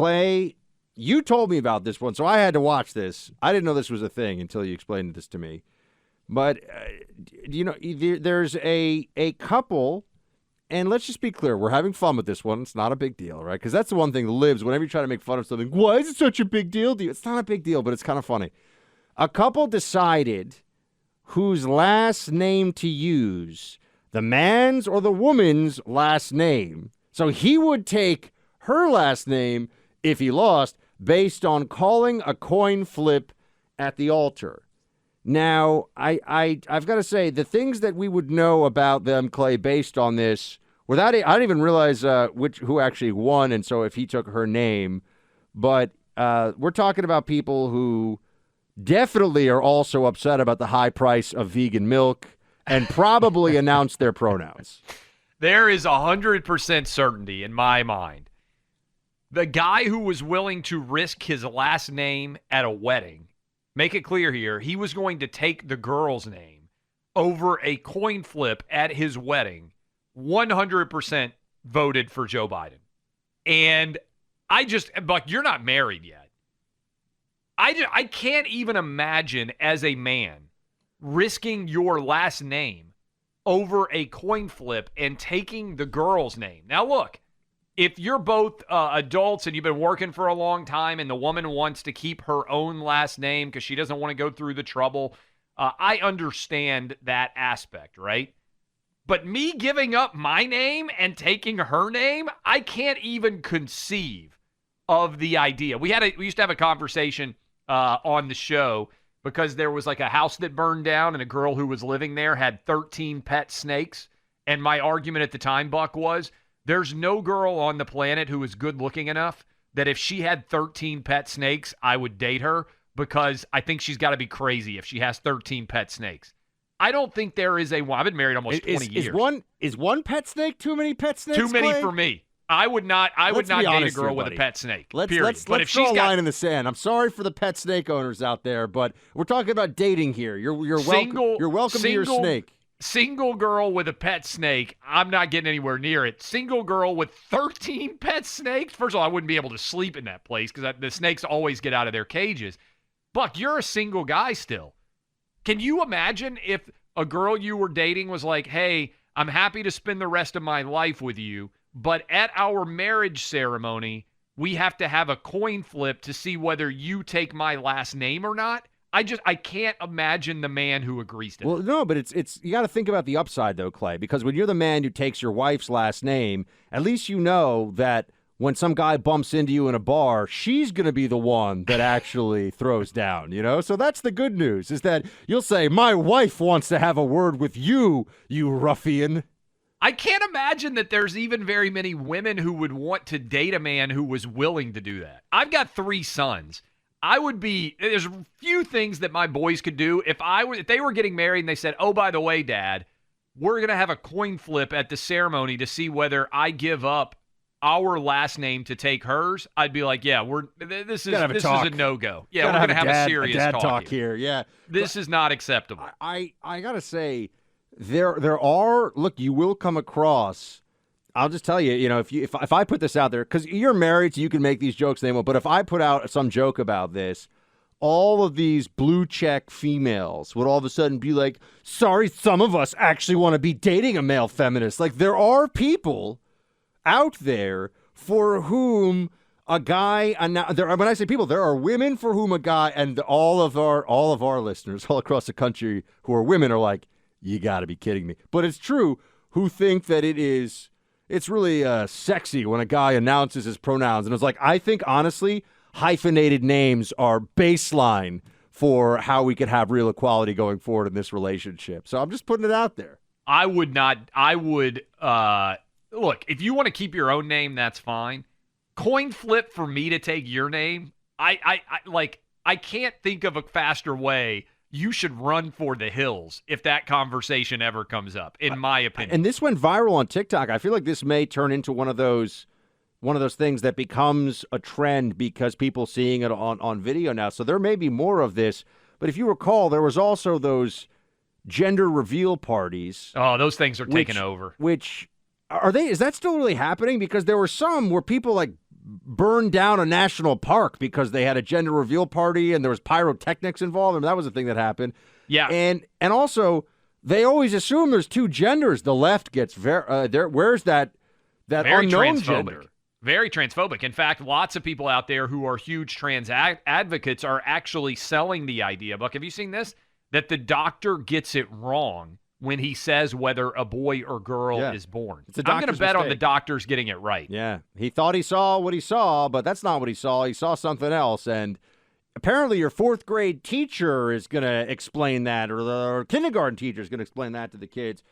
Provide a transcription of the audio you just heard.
Clay, you told me about this one, so I had to watch this. I didn't know this was a thing until you explained this to me. But, there's a couple, and let's just be clear, we're having fun with this one. It's not a big deal, right? Because that's the one thing that lives whenever you try to make fun of something. Why is it such a big deal to you? It's not a big deal, but it's kind of funny. A couple decided whose last name to use, the man's or the woman's last name. So he would take her last name if he lost based on calling a coin flip at the altar. Now, I've got to say, the things that we would know about them, Clay, based on this, I didn't even realize who actually won, and so if he took her name. But we're talking about people who definitely are also upset about the high price of vegan milk and probably announced their pronouns. There is 100% certainty in my mind. The guy who was willing to risk his last name at a wedding, make it clear here, he was going to take the girl's name over a coin flip at his wedding, 100% voted for Joe Biden. And Buck, you're not married yet. I can't even imagine as a man risking your last name over a coin flip and taking the girl's name. Now, look, if you're both adults and you've been working for a long time and the woman wants to keep her own last name because she doesn't want to go through the trouble, I understand that aspect, right? But me giving up my name and taking her name, I can't even conceive of the idea. We used to have a conversation on the show because there was like a house that burned down and a girl who was living there had 13 pet snakes. And my argument at the time, Buck, was there's no girl on the planet who is good looking enough that if she had 13 pet snakes, I would date her, because I think she's got to be crazy if she has 13 pet snakes. I don't think there is I've been married almost 20 years. Is one pet snake too many pet snakes? Too many Clay? for me. I would not date a girl with a pet snake. Let's draw a line in the sand. I'm sorry for the pet snake owners out there, but we're talking about dating here. You're welcome to your snake. Single girl with a pet snake, I'm not getting anywhere near it. Single girl with 13 pet snakes? First of all, I wouldn't be able to sleep in that place because the snakes always get out of their cages. Buck, you're a single guy still. Can you imagine if a girl you were dating was like, hey, I'm happy to spend the rest of my life with you, but at our marriage ceremony, we have to have a coin flip to see whether you take my last name or not? I can't imagine the man who agrees to that. Well, no, but it's you got to think about the upside, though, Clay, because when you're the man who takes your wife's last name, at least you know that when some guy bumps into you in a bar, she's going to be the one that actually throws down, So that's the good news, is that you'll say, my wife wants to have a word with you, you ruffian. I can't imagine that there's even very many women who would want to date a man who was willing to do that. I've got 3 sons. There's a few things that my boys could do. If they were getting married and they said, oh, by the way, Dad, we're going to have a coin flip at the ceremony to see whether I give up our last name to take hers, I'd be like, yeah, this is a no-go. Yeah, we're going to have a serious talk here. Yeah. This is not acceptable. I got to say, there are, look, you will come across, I'll just tell you, if I put this out there, because you're married, so you can make these jokes, but if I put out some joke about this, all of these blue check females would all of a sudden be like, sorry, some of us actually want to be dating a male feminist. Like, there are people out there for whom a guy, when I say people, there are women for whom a guy, and all of our listeners all across the country who are women are like, you got to be kidding me. But it's true, who think that it's really sexy when a guy announces his pronouns. And it's like, I think, honestly, hyphenated names are baseline for how we could have real equality going forward in this relationship. So I'm just putting it out there. Look, if you want to keep your own name, that's fine. Coin flip for me to take your name, I can't think of a faster way. You should run for the hills if that conversation ever comes up, in my opinion. And this went viral on TikTok. I feel like this may turn into one of those things that becomes a trend because people seeing it on video now. So there may be more of this. But if you recall, there was also those gender reveal parties. Oh, those things are taking over. Is that still really happening? Because there were some where people like burned down a national park because they had a gender reveal party and there was pyrotechnics involved. I mean, that was the thing that happened. Yeah. And also, they always assume there's two genders. The left gets where's that very unknown transphobic. gender? Very transphobic. In fact, lots of people out there who are huge trans advocates are actually selling the idea, Buck, have you seen this? That the doctor gets it wrong when he says whether a boy or girl is born. It's a I'm going to doctor's bet on the mistake. doctors getting it right. Yeah. He thought he saw what he saw, but that's not what he saw. He saw something else. And apparently your fourth grade teacher is going to explain that, or the kindergarten teacher is going to explain that to the kids.